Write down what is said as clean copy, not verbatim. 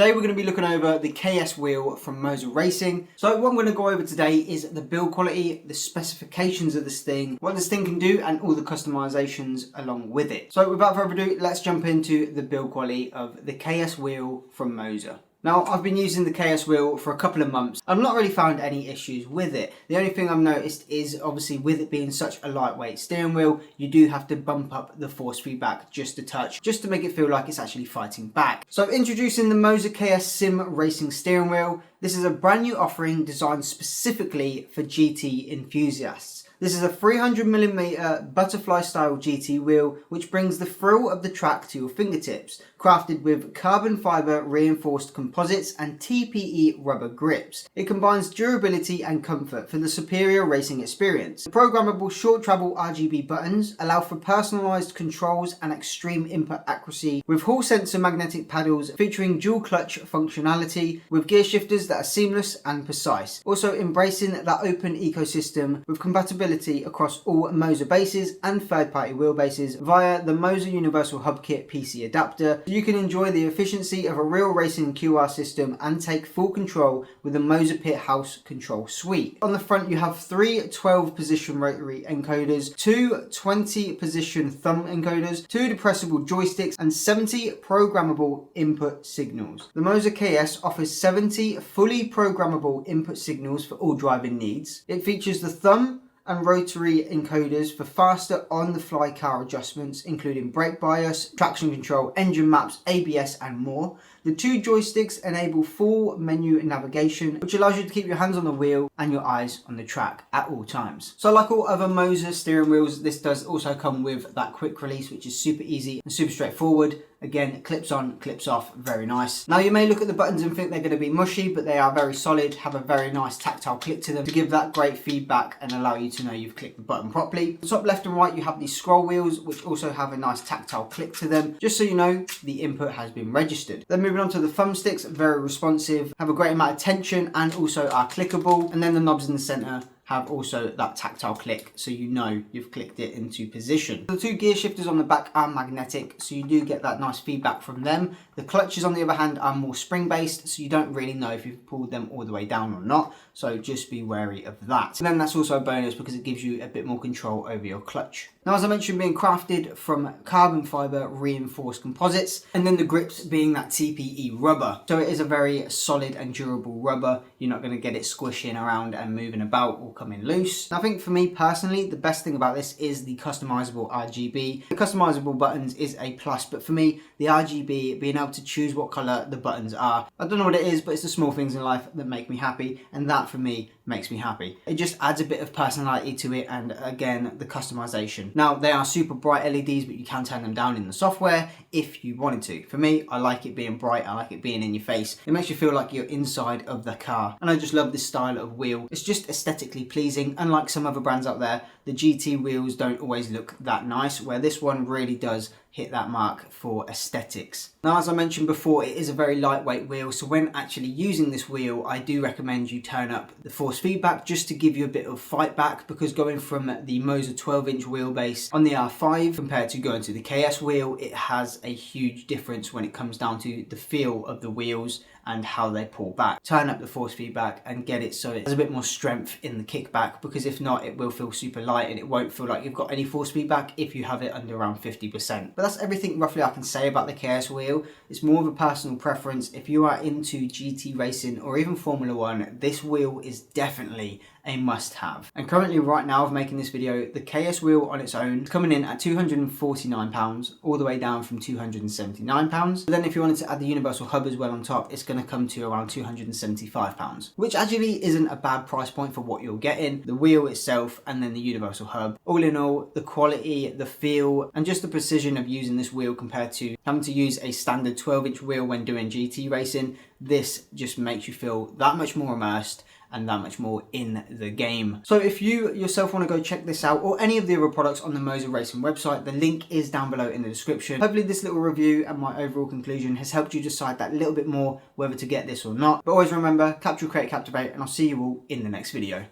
Today we're going to be looking over the KS wheel from MOZA Racing. So what I'm going to go over today is the build quality, the specifications of this thing, what this thing can do, and all the customizations along with it. So without further ado, let's jump into the build quality of the KS wheel from MOZA. Now, I've been using the KS wheel for a couple of months. I've not really found any issues with it. The only thing I've noticed is obviously with it being such a lightweight steering wheel, you do have to bump up the force feedback just a touch, just to make it feel like it's actually fighting back. So introducing the MOZA KS Sim Racing Steering Wheel. This is a brand new offering designed specifically for GT enthusiasts. This is a 300mm butterfly style GT wheel which brings the thrill of the track to your fingertips, crafted with carbon fibre reinforced composites and TPE rubber grips. It combines durability and comfort for the superior racing experience. The programmable short travel RGB buttons allow for personalised controls and extreme input accuracy, with hall sensor magnetic paddles featuring dual clutch functionality with gear shifters that are seamless and precise. Also embracing that open ecosystem with compatibility across all MOZA bases and third-party wheelbases via the MOZA Universal Hub Kit PC adapter, so you can enjoy the efficiency of a real racing QR system and take full control with the MOZA Pit House Control Suite. On the front you have three 12-position rotary encoders, two 20-position thumb encoders, two depressible joysticks and 70 programmable input signals. The MOZA KS offers 70 fully programmable input signals for all driving needs. It features the thumb and rotary encoders for faster on-the-fly car adjustments, including brake bias, traction control, engine maps, ABS and more. The two joysticks enable full menu navigation, which allows you to keep your hands on the wheel and your eyes on the track at all times. So like all other MOZA steering wheels, this does also come with that quick release, which is super easy and super straightforward. Again, it clips on, clips off, very nice. Now you may look at the buttons and think they're going to be mushy, but they are very solid, have a very nice tactile click to them to give that great feedback and allow you to know you've clicked the button properly. The top left and right you have these scroll wheels, which also have a nice tactile click to them, just so you know the input has been registered. Then moving on to the thumbsticks, very responsive, have a great amount of tension and also are clickable. And then the knobs in the center have also that tactile click, so you know you've clicked it into position. The two gear shifters on the back are magnetic, so you do get that nice feedback from them. The clutches on the other hand are more spring based, so you don't really know if you've pulled them all the way down or not, so just be wary of that. And then that's also a bonus because it gives you a bit more control over your clutch. Now, as I mentioned, being crafted from carbon fibre reinforced composites, and then the grips being that TPE rubber. So it is a very solid and durable rubber. You're not going to get it squishing around and moving about or coming loose. And I think for me personally, the best thing about this is the customizable RGB. The customizable buttons is a plus, but for me, the RGB, being able to choose what colour the buttons are, I don't know what it is, but it's the small things in life that make me happy, and that for me makes me happy. It just adds a bit of personality to it, and again, the customization. Now, they are super bright LEDs, but you can turn them down in the software if you wanted to. For me, I like it being bright, I like it being in your face. It makes you feel like you're inside of the car, and I just love this style of wheel. It's just aesthetically pleasing. Unlike some other brands out there, the GT wheels don't always look that nice, where this one really does hit that mark for aesthetics. Now, as I mentioned before, it is a very lightweight wheel, so when actually using this wheel, I do recommend you turn up the force feedback just to give you a bit of fight back, because going from the MOZA 12-inch wheelbase on the R5 compared to going to the KS wheel, it has a huge difference when it comes down to the feel of the wheels and how they pull back. Turn up the force feedback and get it so it has a bit more strength in the kickback, because if not, it will feel super light and it won't feel like you've got any force feedback if you have it under around 50%. But that's everything roughly I can say about the KS wheel. It's more of a personal preference. If you are into GT racing or even Formula 1, this wheel is definitely a must-have. And currently right now of making this video, the KS wheel on its own is coming in at £249, all the way down from £279. But then if you wanted to add the universal hub as well on top, it's going to come to around £275, which actually isn't a bad price point for what you're getting. The wheel itself and then the universal hub. All in all, the quality, the feel, and just the precision of using this wheel compared to having to use a standard 12-inch wheel when doing GT racing, this just makes you feel that much more immersed and that much more in the game. So if you yourself want to go check this out, or any of the other products on the MOZA Racing website, the link is down below in the description. Hopefully this little review and my overall conclusion has helped you decide that little bit more whether to get this or not. But always remember, capture, create, captivate, and I'll see you all in the next video.